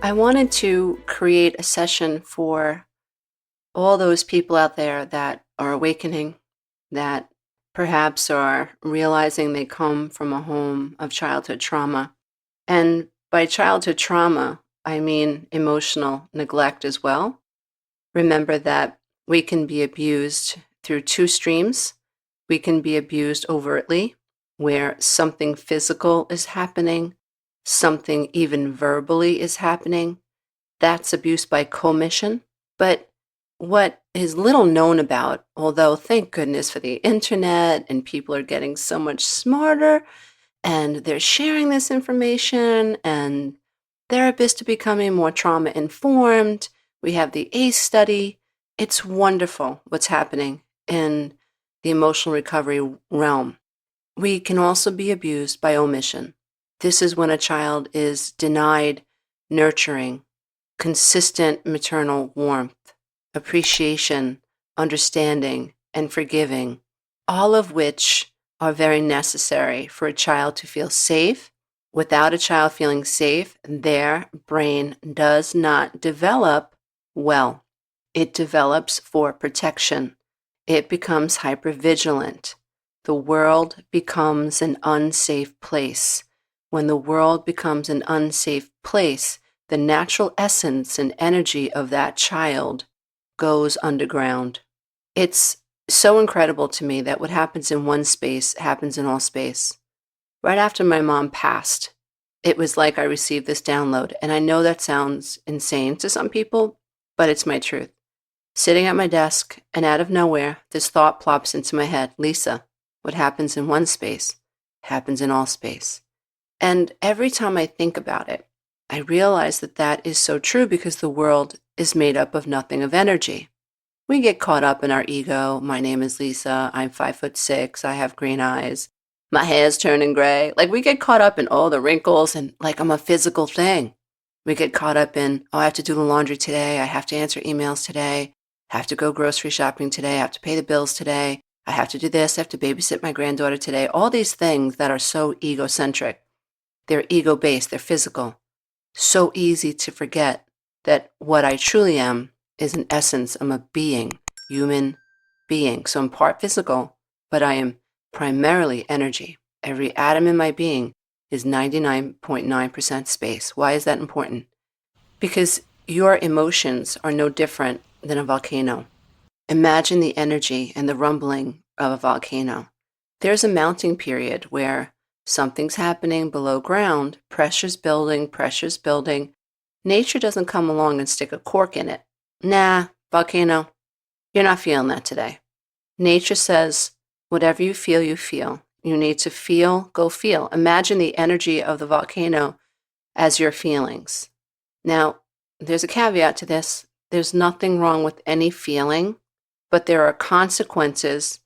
I wanted to create a session for all those people out there that are awakening, that perhaps are realizing they come from a home of childhood trauma. And by childhood trauma, I mean emotional neglect as well. Remember that we can be abused through two streams. We can be abused overtly, where something physical is happening, something even verbally is happening. That's abuse by commission. But what is little known about, although thank goodness for the internet and people are getting so much smarter and they're sharing this information and therapists are becoming more trauma informed. We have the ACE study. It's wonderful what's happening in the emotional recovery realm. We can also be abused by omission. This is when a child is denied nurturing, consistent maternal warmth, appreciation, understanding, and forgiving, all of which are very necessary for a child to feel safe. Without a child feeling safe, their brain does not develop well. It develops for protection. It becomes hypervigilant. The world becomes an unsafe place. When the world becomes an unsafe place, the natural essence and energy of that child goes underground. It's so incredible to me that what happens in one space happens in all space. Right after my mom passed, it was like I received this download. And I know that sounds insane to some people, but it's my truth. Sitting at my desk, and out of nowhere, this thought plops into my head. Lisa, what happens in one space happens in all space. And every time I think about it, I realize that that is so true because the world is made up of nothing of energy. We get caught up in our ego. My name is Lisa. I'm 5'6". I have green eyes. My hair's turning gray. Like we get caught up in all the wrinkles and like I'm a physical thing. We get caught up in, oh, I have to do the laundry today. I have to answer emails today. I have to go grocery shopping today. I have to pay the bills today. I have to do this. I have to babysit my granddaughter today. All these things that are so egocentric. They're ego-based. They're physical. So easy to forget that what I truly am is an essence. I'm a being, human being. So I'm part physical, but I am primarily energy. Every atom in my being is 99.9% space. Why is that important? Because your emotions are no different than a volcano. Imagine the energy and the rumbling of a volcano. There's a mounting period where something's happening below ground, pressure's building, pressure's building. Nature doesn't come along and stick a cork in it. Nah, volcano, you're not feeling that today. Nature says, whatever you feel, you feel. You need to feel, go feel. Imagine the energy of the volcano as your feelings. Now, there's a caveat to this. There's nothing wrong with any feeling, but there are consequences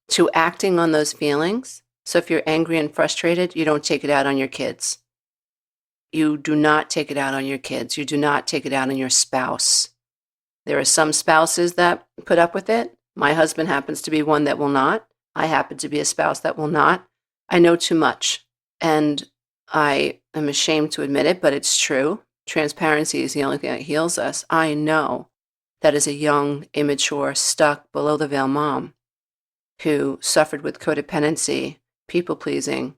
to acting on those feelings. So if you're angry and frustrated, you don't take it out on your kids. You do not take it out on your kids. You do not take it out on your spouse. There are some spouses that put up with it. My husband happens to be one that will not. I happen to be a spouse that will not. I know too much, and I am ashamed to admit it, but it's true. Transparency is the only thing that heals us. I know that as a young, immature, stuck below the veil mom who suffered with codependency, people-pleasing,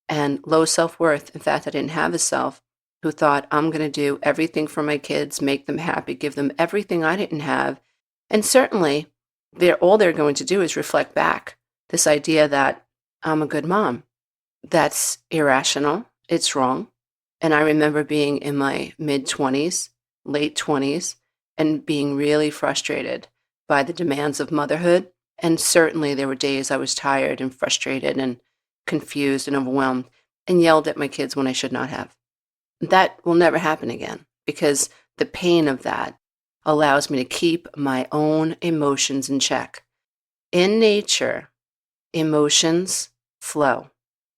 and low self-worth. In fact, I didn't have a self, who thought, I'm going to do everything for my kids, make them happy, give them everything I didn't have. And certainly, all they're going to do is reflect back this idea that I'm a good mom. That's irrational. It's wrong. And I remember being in my mid-20s, late 20s, and being really frustrated by the demands of motherhood. And certainly there were days I was tired and frustrated and confused and overwhelmed and yelled at my kids when I should not have. That will never happen again because the pain of that allows me to keep my own emotions in check. In nature, emotions flow.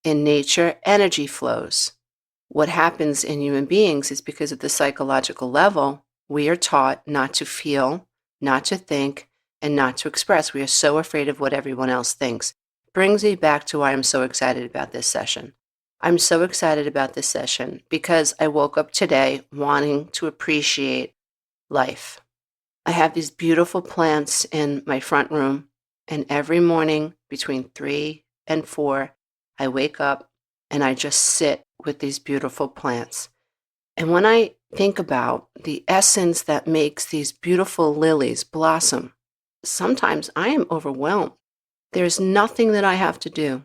In nature, energy flows. What happens in human beings is because of the psychological level, we are taught not to feel, not to think, and not to express. We are so afraid of what everyone else thinks. Brings me back to why I'm so excited about this session. I'm so excited about this session because I woke up today wanting to appreciate life. I have these beautiful plants in my front room, and every morning between 3 and 4, I wake up and I just sit with these beautiful plants. And when I think about the essence that makes these beautiful lilies blossom, sometimes I am overwhelmed. There's nothing that I have to do.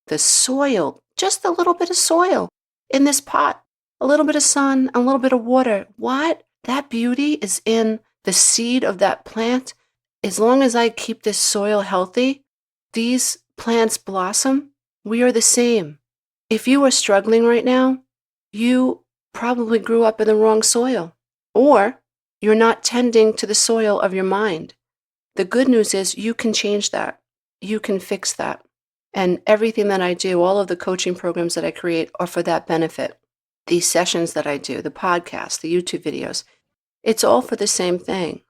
The soil, just a little bit of soil in this pot, a little bit of sun, a little bit of water. What? That beauty is in the seed of that plant. As long as I keep this soil healthy, these plants blossom. We are the same. If you are struggling right now, you probably grew up in the wrong soil, or you're not tending to the soil of your mind. The good news is you can change that. You can fix that. And everything that I do, all of the coaching programs that I create are for that benefit. These sessions that I do, the podcast, the YouTube videos, it's all for the same thing.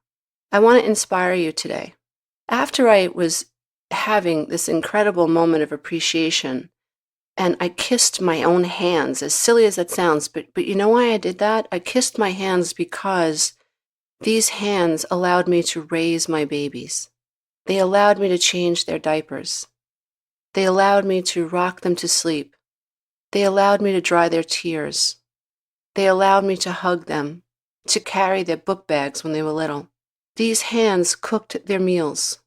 I want to inspire you today. After I was having this incredible moment of appreciation, and I kissed my own hands, as silly as that sounds, but you know why I did that? I kissed my hands because these hands allowed me to raise my babies. They allowed me to change their diapers. They allowed me to rock them to sleep. They allowed me to dry their tears. They allowed me to hug them, to carry their book bags when they were little. These hands cooked their meals.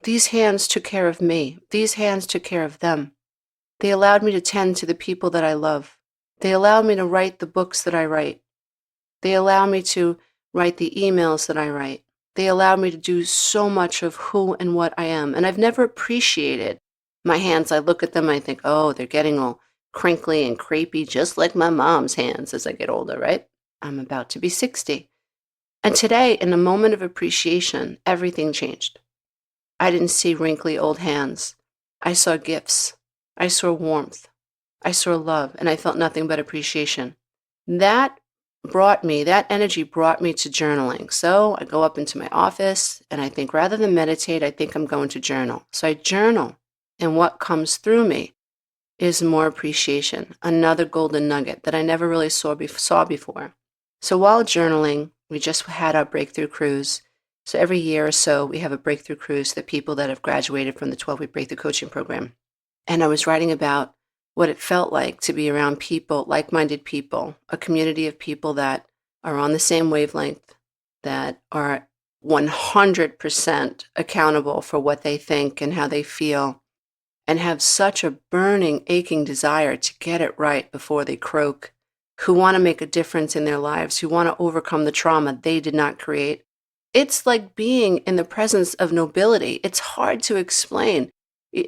These hands took care of me. These hands took care of them. They allowed me to tend to the people that I love. They allowed me to write the books that I write. They allow me to write the emails that I write. They allow me to do so much of who and what I am. And I've never appreciated my hands. I look at them, I think, oh, they're getting all crinkly and crepey, just like my mom's hands as I get older, right? I'm about to be 60. And today, in a moment of appreciation, everything changed. I didn't see wrinkly old hands. I saw gifts. I saw warmth. I saw love, and I felt nothing but appreciation. That energy brought me to journaling. So I go up into my office and I think rather than meditate, I think I'm going to journal. So I journal, and what comes through me is more appreciation, another golden nugget that I never really saw before. So while journaling, we just had our breakthrough cruise. So every year or so, we have a breakthrough cruise to the people that have graduated from the 12-week breakthrough coaching program. And I was writing about what it felt like to be around people, like-minded people, a community of people that are on the same wavelength, that are 100% accountable for what they think and how they feel, and have such a burning, aching desire to get it right before they croak, who want to make a difference in their lives, who want to overcome the trauma they did not create. It's like being in the presence of nobility. It's hard to explain.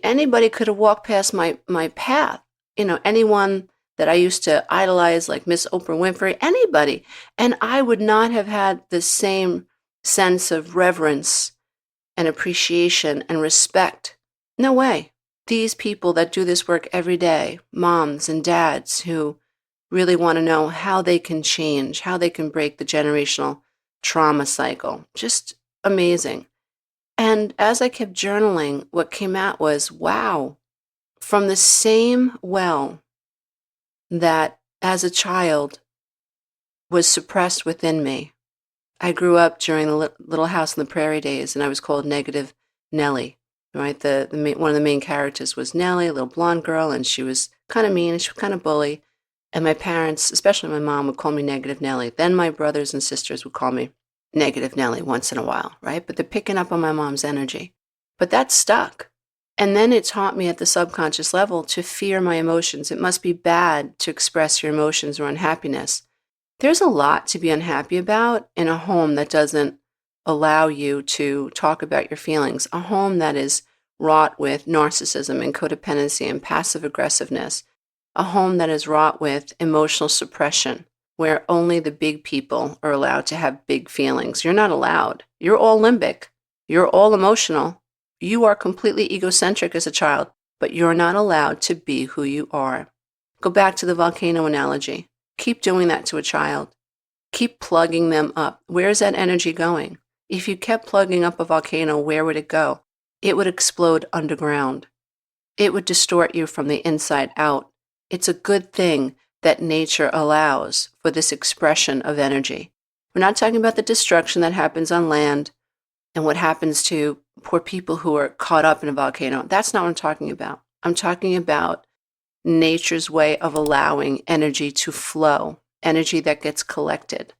Anybody could have walked past my path. Anyone that I used to idolize, like Miss Oprah Winfrey, anybody. And I would not have had the same sense of reverence and appreciation and respect. No way. These people that do this work every day, moms and dads who really want to know how they can change, how they can break the generational trauma cycle. Just amazing. And as I kept journaling, what came out was, wow, from the same well that as a child was suppressed within me. I grew up during the Little House on the Prairie days, and I was called Negative Nellie. Right, one of the main characters was Nellie, a little blonde girl, and she was kind of mean and she was kind of bully. And my parents, especially my mom, would call me Negative Nellie. Then my brothers and sisters would call me Negative Nellie once in a while, right? But they're picking up on my mom's energy. But that stuck. And then it taught me at the subconscious level to fear my emotions. It must be bad to express your emotions or unhappiness. There's a lot to be unhappy about in a home that doesn't allow you to talk about your feelings, a home that is wrought with narcissism and codependency and passive aggressiveness, a home that is wrought with emotional suppression, where only the big people are allowed to have big feelings. You're not allowed. You're all limbic. You're all emotional. You are completely egocentric as a child, but you're not allowed to be who you are. Go back to the volcano analogy. Keep doing that to a child. Keep plugging them up. Where's that energy going? If you kept plugging up a volcano, where would it go? It would explode underground. It would distort you from the inside out. It's a good thing that nature allows for this expression of energy. We're not talking about the destruction that happens on land and what happens to poor people who are caught up in a volcano. That's not what I'm talking about. I'm talking about nature's way of allowing energy to flow, energy that gets collected.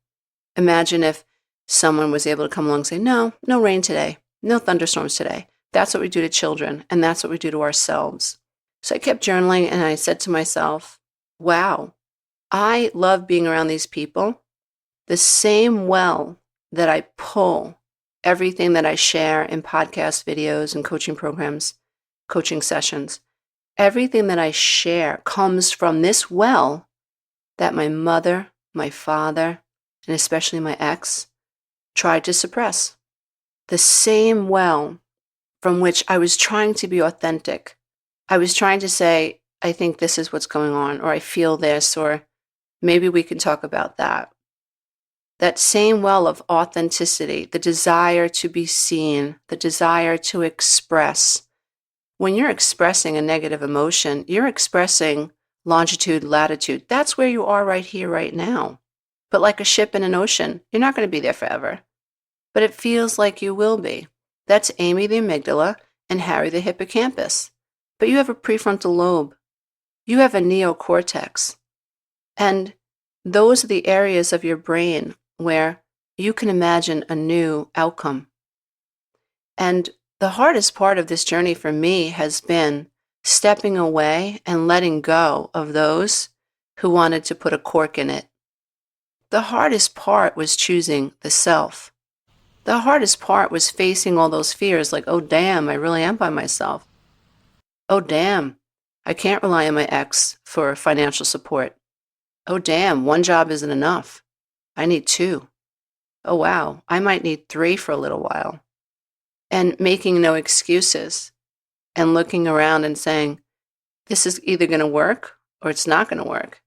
Imagine if someone was able to come along and say, no rain today, no thunderstorms today. That's what we do to children, and that's what we do to ourselves. So I kept journaling, and I said to myself, wow, I love being around these people the same well that I pull everything that I share in podcast videos and coaching programs, coaching sessions. Everything that I share comes from this well that my mother, my father, and especially my ex tried to suppress. The same well from which I was trying to be authentic. I was trying to say, I think this is what's going on, or I feel this, or maybe we can talk about that. That same well of authenticity, the desire to be seen, the desire to express. When you're expressing a negative emotion, you're expressing longitude, latitude. That's where you are right here, right now. But like a ship in an ocean, you're not going to be there forever. But it feels like you will be. That's Amy the amygdala and Harry the hippocampus. But you have a prefrontal lobe. You have a neocortex. And those are the areas of your brain where you can imagine a new outcome. And the hardest part of this journey for me has been stepping away and letting go of those who wanted to put a cork in it. The hardest part was choosing the self. The hardest part was facing all those fears like, oh, damn, I really am by myself. Oh, damn, I can't rely on my ex for financial support. Oh, damn, one job isn't enough. I need 2. Oh, wow, I might need 3 for a little while. And making no excuses and looking around and saying, this is either going to work or it's not going to work.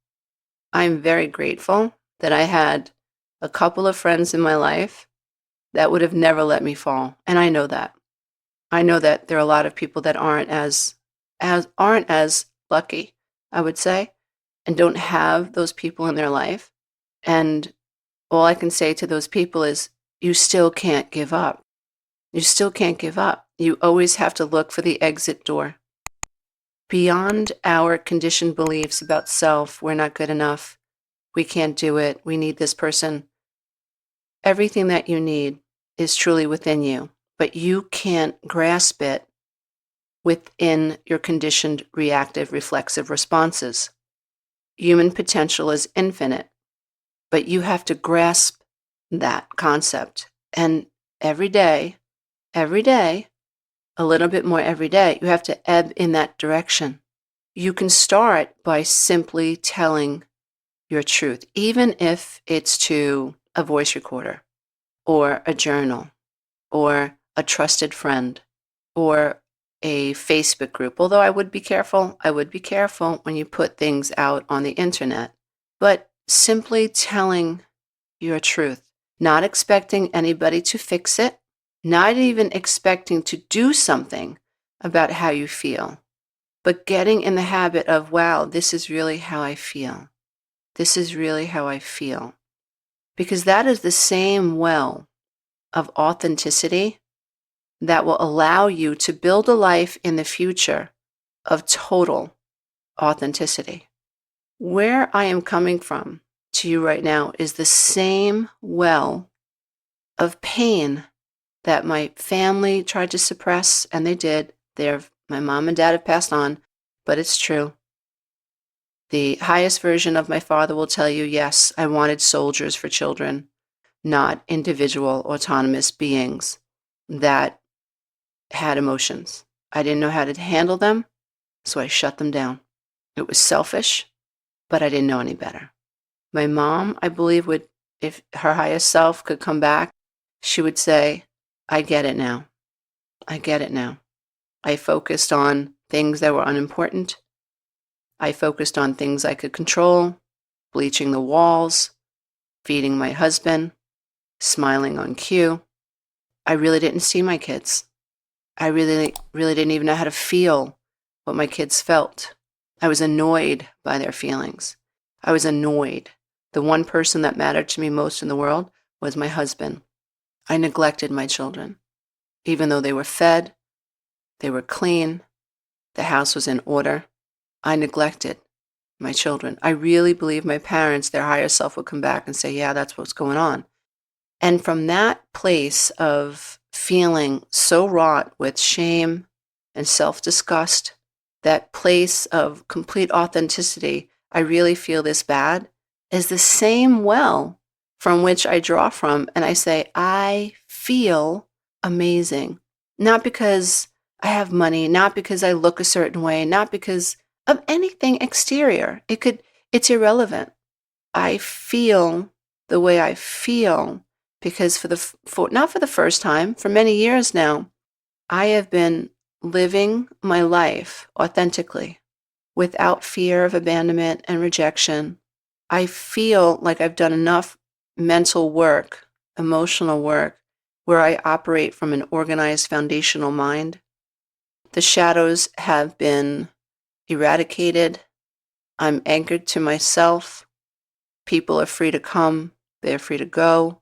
I'm very grateful that I had a couple of friends in my life that would have never let me fall. And I know that. I know that there are a lot of people that aren't as lucky, I would say, and don't have those people in their life. And all I can say to those people is, you still can't give up. You still can't give up. You always have to look for the exit door. Beyond our conditioned beliefs about self, we're not good enough, we can't do it, we need this person. Everything that you need is truly within you, but you can't grasp it within your conditioned reactive reflexive responses. Human potential is infinite, but you have to grasp that concept. And every day, a little bit more every day, you have to ebb in that direction. You can start by simply telling your truth, even if it's to a voice recorder or a journal or a trusted friend or a Facebook group. Although I would be careful when you put things out on the internet. But simply telling your truth, not expecting anybody to fix it, not even expecting to do something about how you feel, but getting in the habit of, wow, this is really how I feel. This is really how I feel. Because that is the same well of authenticity that will allow you to build a life in the future of total authenticity. Where I am coming from to you right now is the same well of pain that my family tried to suppress, and they did. My mom and dad have passed on, but it's true. The highest version of my father will tell you, yes, I wanted soldiers for children, not individual autonomous beings that had emotions. I didn't know how to handle them, so I shut them down. It was selfish, but I didn't know any better. My mom, I believe, would, if her highest self could come back, she would say, I get it now. I get it now. I focused on things that were unimportant. I focused on things I could control, bleaching the walls, feeding my husband, smiling on cue. I really didn't see my kids. I really didn't even know how to feel what my kids felt. I was annoyed by their feelings. I was annoyed. The one person that mattered to me most in the world was my husband. I neglected my children. Even though they were fed, they were clean, the house was in order, I neglected my children. I really believe my parents, their higher self, would come back and say, yeah, that's what's going on. And from that place of feeling so wrought with shame and self-disgust, that place of complete authenticity, I really feel this bad, is the same well from which I draw from, and I say, I feel amazing. Not because I have money, not because I look a certain way, not because of anything exterior. It's irrelevant. I feel the way I feel because not for the first time, for many years now, I have been living my life authentically without fear of abandonment and rejection. I feel like I've done enough mental work, emotional work, where I operate from an organized foundational mind. The shadows have been eradicated. I'm anchored to myself. People are free to come. They are free to go.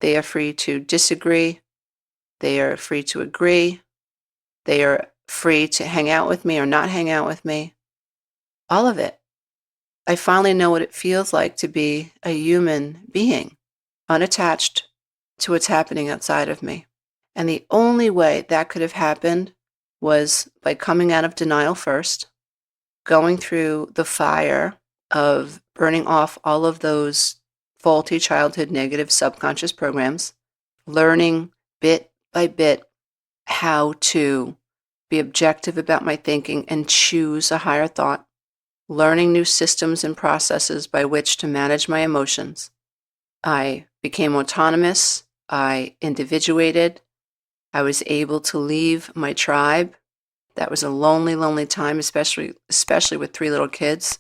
They are free to disagree. They are free to agree. They are free to hang out with me or not hang out with me. All of it. I finally know what it feels like to be a human being, unattached to what's happening outside of me. And the only way that could have happened was by coming out of denial first, going through the fire of burning off all of those faulty childhood negative subconscious programs, learning bit by bit how to be objective about my thinking and choose a higher thought, learning new systems and processes by which to manage my emotions. I became autonomous. I individuated. I was able to leave my tribe. That was a lonely, lonely time, especially with 3 little kids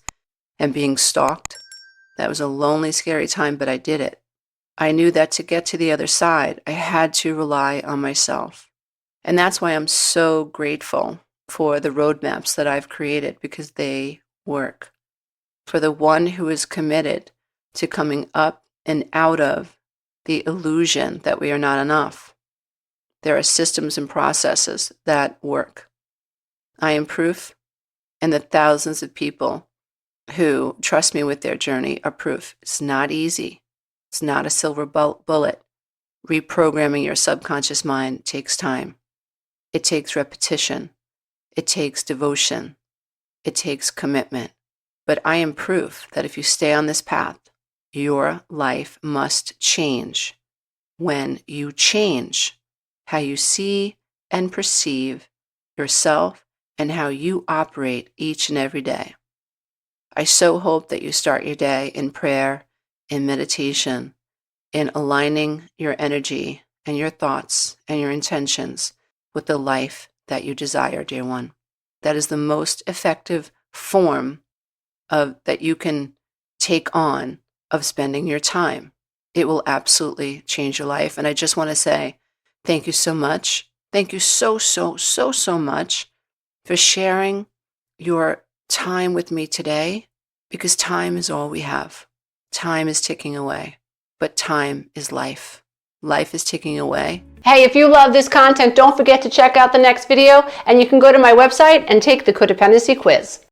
and being stalked. That was a lonely, scary time, but I did it. I knew that to get to the other side, I had to rely on myself. And that's why I'm so grateful for the roadmaps that I've created, because they work. For the one who is committed to coming up and out of the illusion that we are not enough, there are systems and processes that work. I am proof, and the thousands of people who trust me with their journey are proof. It's not easy. It's not a silver bullet. Reprogramming your subconscious mind takes time. It takes repetition. It takes devotion. It takes commitment. But I am proof that if you stay on this path, your life must change when you change how you see and perceive yourself and how you operate each and every day. I so hope that you start your day in prayer, in meditation, in aligning your energy and your thoughts and your intentions with the life that you desire, dear one. That is the most effective form that you can take on of spending your time. It will absolutely change your life. And I just want to say thank you so much. Thank you so much for sharing your time with me today, because time is all we have. Time is ticking away, but time is life. Life is ticking away. Hey, if you love this content, don't forget to check out the next video, and you can go to my website and take the codependency quiz.